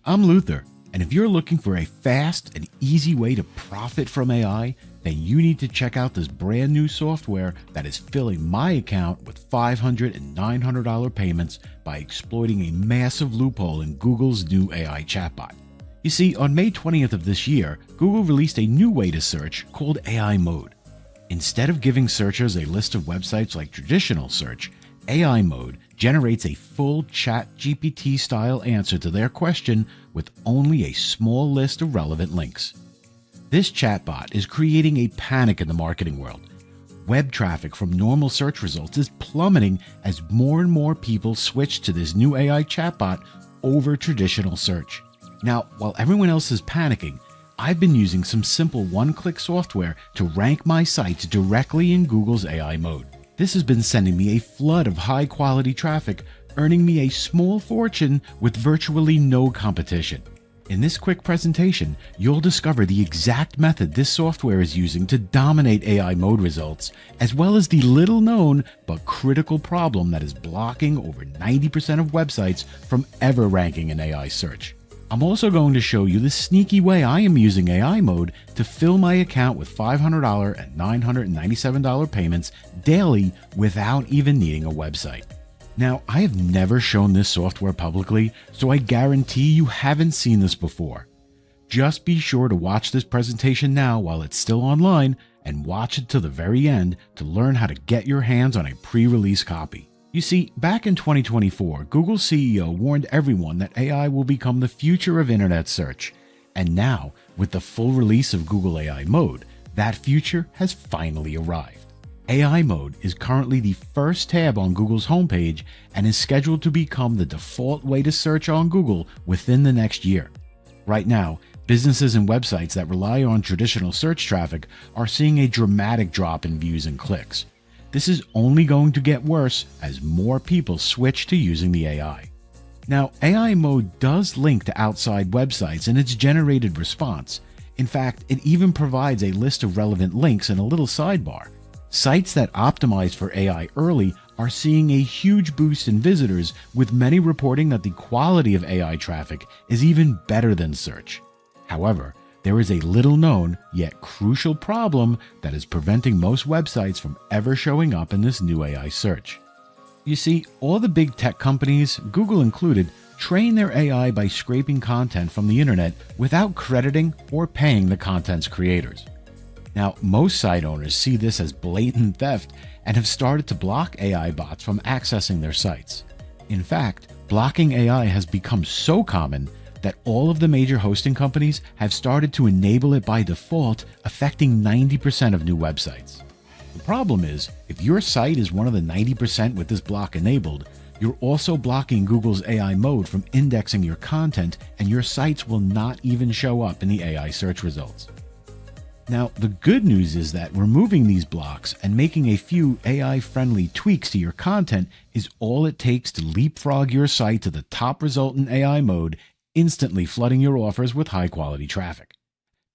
I'm Luther, and if you're looking for a fast and easy way to profit from AI, then you need to check out this brand new software that is filling my account with $500 and $900 payments by exploiting a massive loophole in Google's new AI chatbot. You see, on May 20th of this year, Google released a new way to search called AI Mode. Instead of giving searchers a list of websites like traditional search, AI Mode generates a full ChatGPT style answer to their question with only a small list of relevant links. This chatbot is creating a panic in the marketing world. Web traffic from normal search results is plummeting as more and more people switch to this new AI chatbot over traditional search. Now, while everyone else is panicking, I've been using some simple one-click software to rank my sites directly in Google's AI Mode. This has been sending me a flood of high-quality traffic, earning me a small fortune with virtually no competition. In this quick presentation, you'll discover the exact method this software is using to dominate AI Mode results, as well as the little-known but critical problem that is blocking over 90% of websites from ever ranking in AI search. I'm also going to show you the sneaky way I am using AI Mode to fill my account with $500 and $997 payments daily without even needing a website. Now, I have never shown this software publicly, so I guarantee you haven't seen this before. Just be sure to watch this presentation now while it's still online and watch it to the very end to learn how to get your hands on a pre-release copy. You see, back in 2024, Google's CEO warned everyone that AI will become the future of internet search. And now, with the full release of Google AI Mode, that future has finally arrived. AI Mode is currently the first tab on Google's homepage and is scheduled to become the default way to search on Google within the next year. Right now, businesses and websites that rely on traditional search traffic are seeing a dramatic drop in views and clicks. This is only going to get worse as more people switch to using the AI. Now, AI Mode does link to outside websites in its generated response. In fact, it even provides a list of relevant links in a little sidebar. Sites that optimize for AI early are seeing a huge boost in visitors, with many reporting that the quality of AI traffic is even better than search. However, there is a little-known, yet crucial problem that is preventing most websites from ever showing up in this new AI search. You see, all the big tech companies, Google included, train their AI by scraping content from the internet without crediting or paying the content's creators. Now, most site owners see this as blatant theft and have started to block AI bots from accessing their sites. In fact, blocking AI has become so common that all of the major hosting companies have started to enable it by default, affecting 90% of new websites. The problem is, if your site is one of the 90% with this block enabled, you're also blocking Google's AI Mode from indexing your content, and your sites will not even show up in the AI search results. Now, the good news is that removing these blocks and making a few AI-friendly tweaks to your content is all it takes to leapfrog your site to the top result in AI Mode, instantly flooding your offers with high-quality traffic.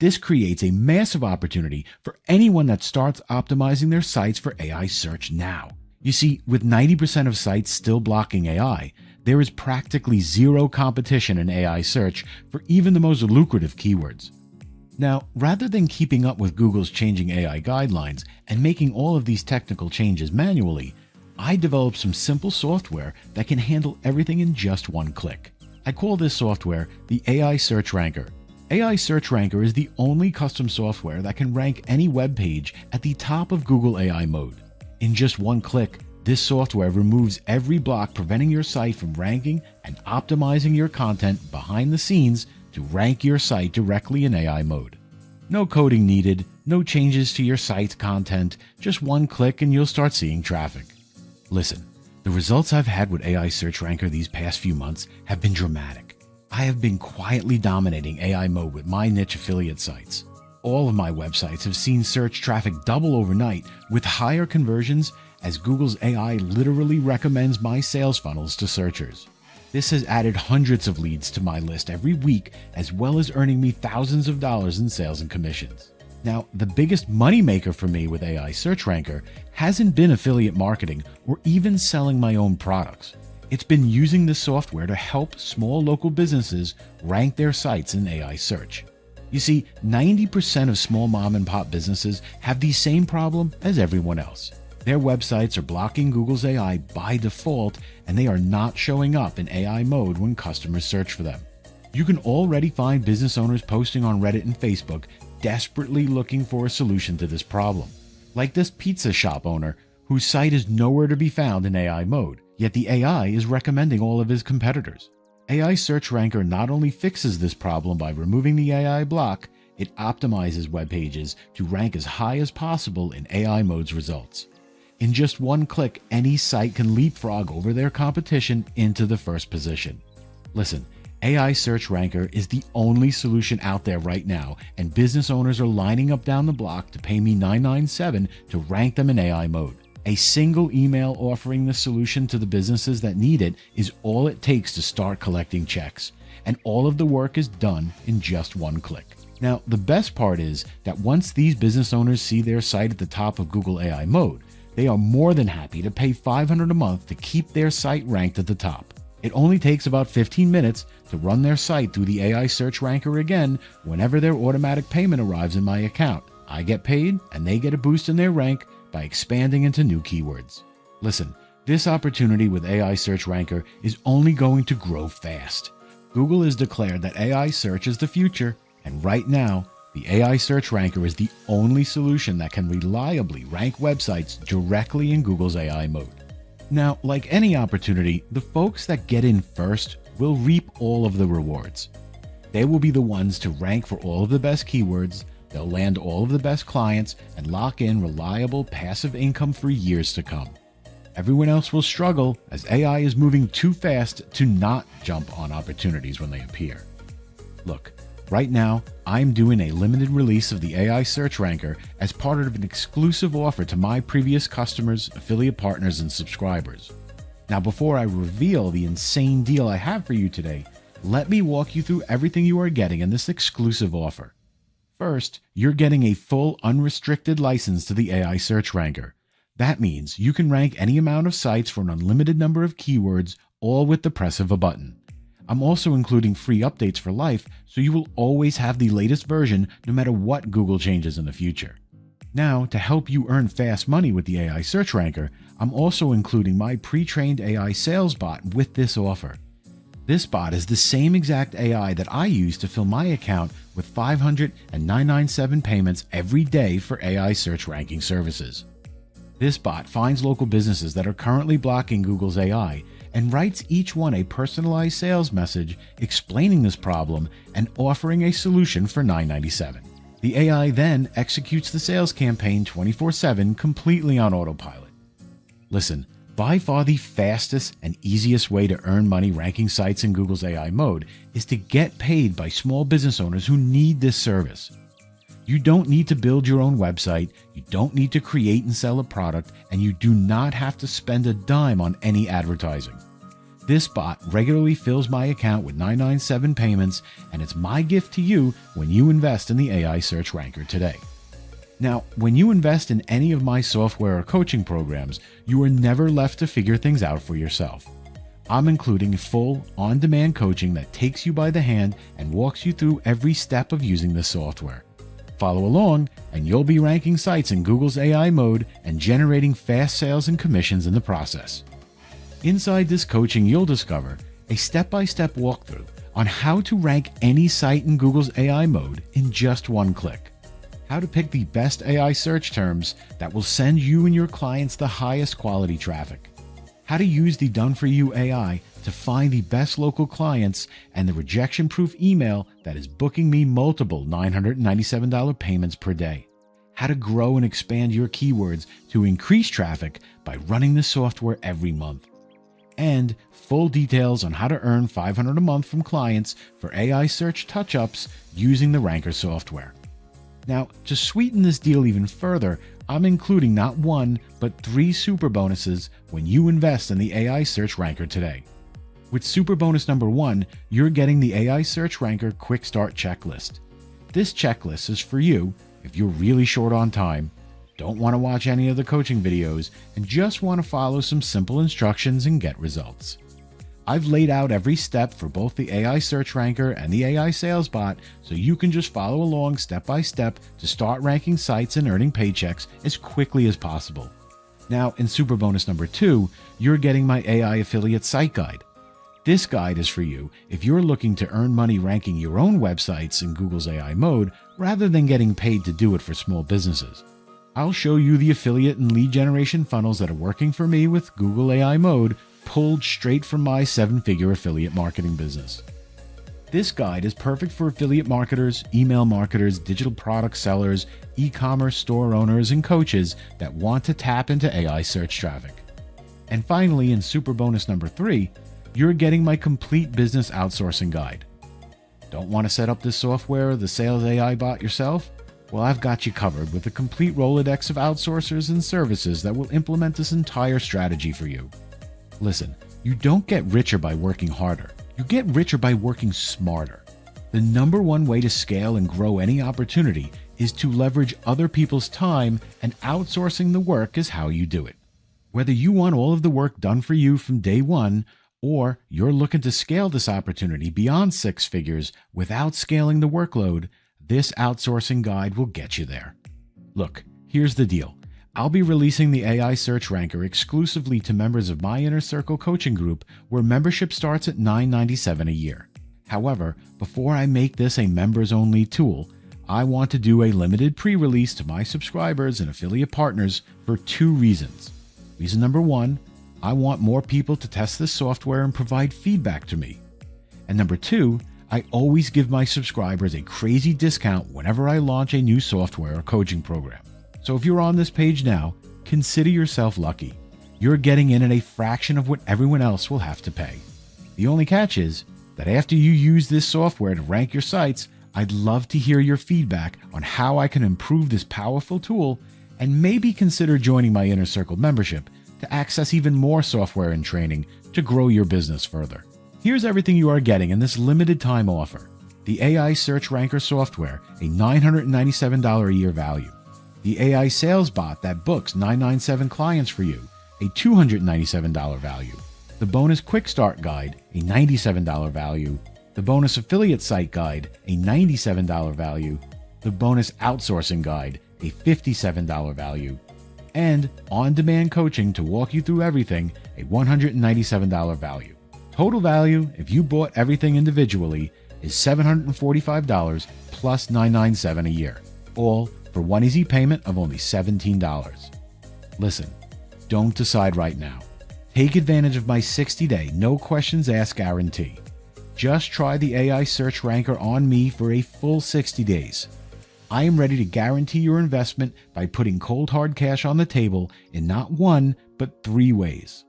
This creates a massive opportunity for anyone that starts optimizing their sites for AI search now. You see, with 90% of sites still blocking AI, there is practically zero competition in AI search for even the most lucrative keywords. Now, rather than keeping up with Google's changing AI guidelines and making all of these technical changes manually, I developed some simple software that can handle everything in just one click. I call this software the AI Search Ranker. AI Search Ranker is the only custom software that can rank any web page at the top of Google AI Mode. In just one click, this software removes every block preventing your site from ranking and optimizing your content behind the scenes to rank your site directly in AI Mode. No coding needed, no changes to your site's content, just one click and you'll start seeing traffic. Listen, the results I've had with AI Search Ranker these past few months have been dramatic. I have been quietly dominating AI Mode with my niche affiliate sites. All of my websites have seen search traffic double overnight with higher conversions as Google's AI literally recommends my sales funnels to searchers. This has added hundreds of leads to my list every week, as well as earning me thousands of dollars in sales and commissions. Now, the biggest moneymaker for me with AI Search Ranker hasn't been affiliate marketing or even selling my own products. It's been using this software to help small local businesses rank their sites in AI search. You see, 90% of small mom and pop businesses have the same problem as everyone else. Their websites are blocking Google's AI by default, and they are not showing up in AI mode when customers search for them. You can already find business owners posting on Reddit and Facebook desperately looking for a solution to this problem. Like this pizza shop owner whose site is nowhere to be found in AI mode, yet the AI is recommending all of his competitors. AI Search Ranker not only fixes this problem by removing the AI block, it optimizes web pages to rank as high as possible in AI mode's results. In just one click, any site can leapfrog over their competition into the first position. Listen, AI Search Ranker is the only solution out there right now, and business owners are lining up down the block to pay me $9.97 to rank them in AI mode. A single email offering the solution to the businesses that need it is all it takes to start collecting checks, and all of the work is done in just one click. Now, the best part is that once these business owners see their site at the top of Google AI mode, they are more than happy to pay $500 a month to keep their site ranked at the top. It only takes about 15 minutes to run their site through the AI Search Ranker again whenever their automatic payment arrives in my account. I get paid and they get a boost in their rank by expanding into new keywords. Listen, this opportunity with AI Search Ranker is only going to grow fast. Google has declared that AI search is the future, and right now, the AI Search Ranker is the only solution that can reliably rank websites directly in Google's AI mode. Now, like any opportunity, the folks that get in first will reap all of the rewards. They will be the ones to rank for all of the best keywords, they'll land all of the best clients, and lock in reliable passive income for years to come. Everyone else will struggle as AI is moving too fast to not jump on opportunities when they appear. Look, right now, I'm doing a limited release of the AI Search Ranker as part of an exclusive offer to my previous customers, affiliate partners, and subscribers. Now, before I reveal the insane deal I have for you today, let me walk you through everything you are getting in this exclusive offer. First, you're getting a full unrestricted license to the AI Search Ranker. That means you can rank any amount of sites for an unlimited number of keywords, all with the press of a button. I'm also including free updates for life, so you will always have the latest version no matter what Google changes in the future. Now, to help you earn fast money with the AI Search Ranker, I'm also including my pre-trained AI sales bot with this offer. This bot is the same exact AI that I use to fill my account with $500.997 payments every day for AI search ranking services. This bot finds local businesses that are currently blocking Google's AI and writes each one a personalized sales message explaining this problem and offering a solution for $9.97. The AI then executes the sales campaign 24/7 completely on autopilot. Listen, by far the fastest and easiest way to earn money ranking sites in Google's AI mode is to get paid by small business owners who need this service. You don't need to build your own website, you don't need to create and sell a product, and you do not have to spend a dime on any advertising. This bot regularly fills my account with $9.97 payments, and it's my gift to you when you invest in the AI Search Ranker today. Now, when you invest in any of my software or coaching programs, you are never left to figure things out for yourself. I'm including full, on-demand coaching that takes you by the hand and walks you through every step of using this software. Follow along, and you'll be ranking sites in Google's AI mode and generating fast sales and commissions in the process. Inside this coaching, you'll discover a step-by-step walkthrough on how to rank any site in Google's AI mode in just one click, how to pick the best AI search terms that will send you and your clients the highest quality traffic, how to use the Done-For-You AI to find the best local clients, and the rejection-proof email that is booking me multiple $997 payments per day, how to grow and expand your keywords to increase traffic by running the software every month, and full details on how to earn $500 a month from clients for AI search touch-ups using the Ranker software. Now, to sweeten this deal even further, I'm including not one, but 3 super bonuses when you invest in the AI Search Ranker today. With super bonus number 1, you're getting the AI Search Ranker Quick Start Checklist. This checklist is for you if you're really short on time, don't want to watch any of the coaching videos, and just want to follow some simple instructions and get results. I've laid out every step for both the AI Search Ranker and the AI Sales Bot, so you can just follow along step by step to start ranking sites and earning paychecks as quickly as possible. Now, in Super Bonus number 2, you're getting my AI Affiliate Site Guide. This guide is for you if you're looking to earn money ranking your own websites in Google's AI mode rather than getting paid to do it for small businesses. I'll show you the affiliate and lead generation funnels that are working for me with Google AI mode, pulled straight from my 7-figure affiliate marketing business. This guide is perfect for affiliate marketers, email marketers, digital product sellers, e-commerce store owners, and coaches that want to tap into AI search traffic. And finally, in Super Bonus number 3, you're getting my complete business outsourcing guide. Don't want to set up this software or the sales AI bot yourself? Well, I've got you covered with a complete Rolodex of outsourcers and services that will implement this entire strategy for you. Listen, you don't get richer by working harder. You get richer by working smarter. The number one way to scale and grow any opportunity is to leverage other people's time, and outsourcing the work is how you do it. Whether you want all of the work done for you from day one, or you're looking to scale this opportunity beyond 6 figures without scaling the workload, this outsourcing guide will get you there. Look, here's the deal. I'll be releasing the AI Search Ranker exclusively to members of my Inner Circle coaching group, where membership starts at $9.97 a year. However, before I make this a members-only tool, I want to do a limited pre-release to my subscribers and affiliate partners for 2 reasons. Reason number 1, I want more people to test this software and provide feedback to me. And number 2, I always give my subscribers a crazy discount whenever I launch a new software or coaching program. So if you're on this page now, consider yourself lucky. You're getting in at a fraction of what everyone else will have to pay. The only catch is that after you use this software to rank your sites, I'd love to hear your feedback on how I can improve this powerful tool, and maybe consider joining my Inner Circle membership to access even more software and training to grow your business further. Here's everything you are getting in this limited time offer. The AI Search Ranker software, a $997 a year value. The AI Sales Bot that books 997 clients for you, a $297 value. The Bonus Quick Start Guide, a $97 value. The Bonus Affiliate Site Guide, a $97 value. The Bonus Outsourcing Guide, a $57 value. And on-demand coaching to walk you through everything, a $197 value. Total value, if you bought everything individually, is $745 plus $997 a year, all for one easy payment of only $17. Listen, don't decide right now. Take advantage of my 60-day, no questions asked guarantee. Just try the AI Search Ranker on me for a full 60 days. I am ready to guarantee your investment by putting cold hard cash on the table in not 1, but 3 ways.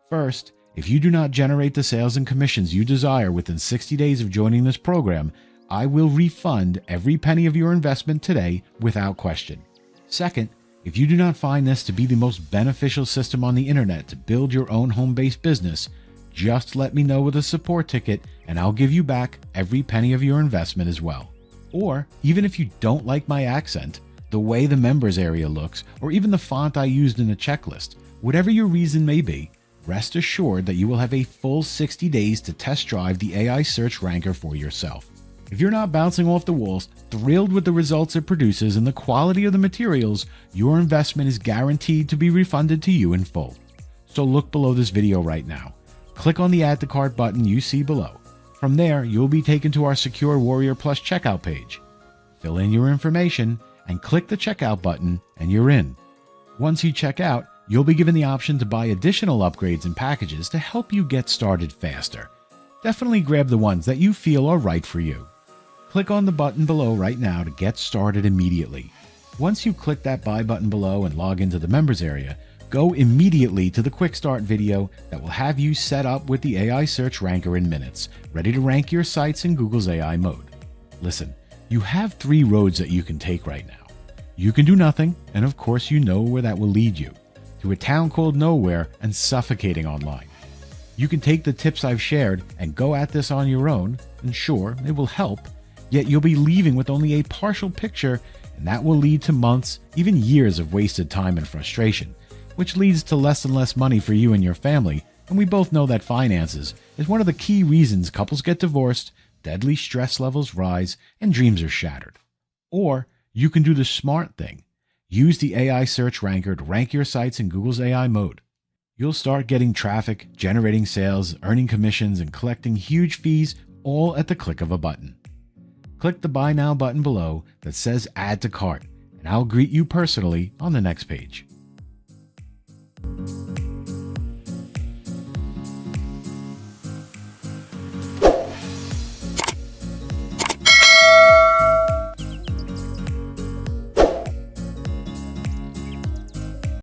First, if you do not generate the sales and commissions you desire within 60 days of joining this program, I will refund every penny of your investment today without question. Second, if you do not find this to be the most beneficial system on the internet to build your own home-based business, just let me know with a support ticket and I'll give you back every penny of your investment as well. Or, even if you don't like my accent, the way the members area looks, or even the font I used in the checklist, whatever your reason may be, rest assured that you will have a full 60 days to test drive the AI Search Ranker for yourself. If you're not bouncing off the walls, thrilled with the results it produces and the quality of the materials, your investment is guaranteed to be refunded to you in full. So look below this video right now. Click on the Add to Cart button you see below. From there, you'll be taken to our secure Warrior Plus checkout page. Fill in your information and click the checkout button and you're in. Once you check out, you'll be given the option to buy additional upgrades and packages to help you get started faster. Definitely grab the ones that you feel are right for you. Click on the button below right now to get started immediately. Once you click that buy button below and log into the members area, go immediately to the quick start video that will have you set up with the AI Search Ranker in minutes, ready to rank your sites in Google's AI mode. Listen, you have 3 roads that you can take right now. You can do nothing, and of course you know where that will lead you, to a town called nowhere and suffocating online. You can take the tips I've shared and go at this on your own, and sure, it will help, yet you'll be leaving with only a partial picture, and that will lead to months, even years of wasted time and frustration, which leads to less and less money for you and your family, and we both know that finances, is one of the key reasons couples get divorced, deadly stress levels rise, and dreams are shattered. Or you can do the smart thing. Use the AI search ranker to rank your sites in Google's AI mode. You'll start getting traffic, generating sales, earning commissions, and collecting huge fees all at the click of a button. Click the Buy Now button below that says Add to Cart, and I'll greet you personally on the next page.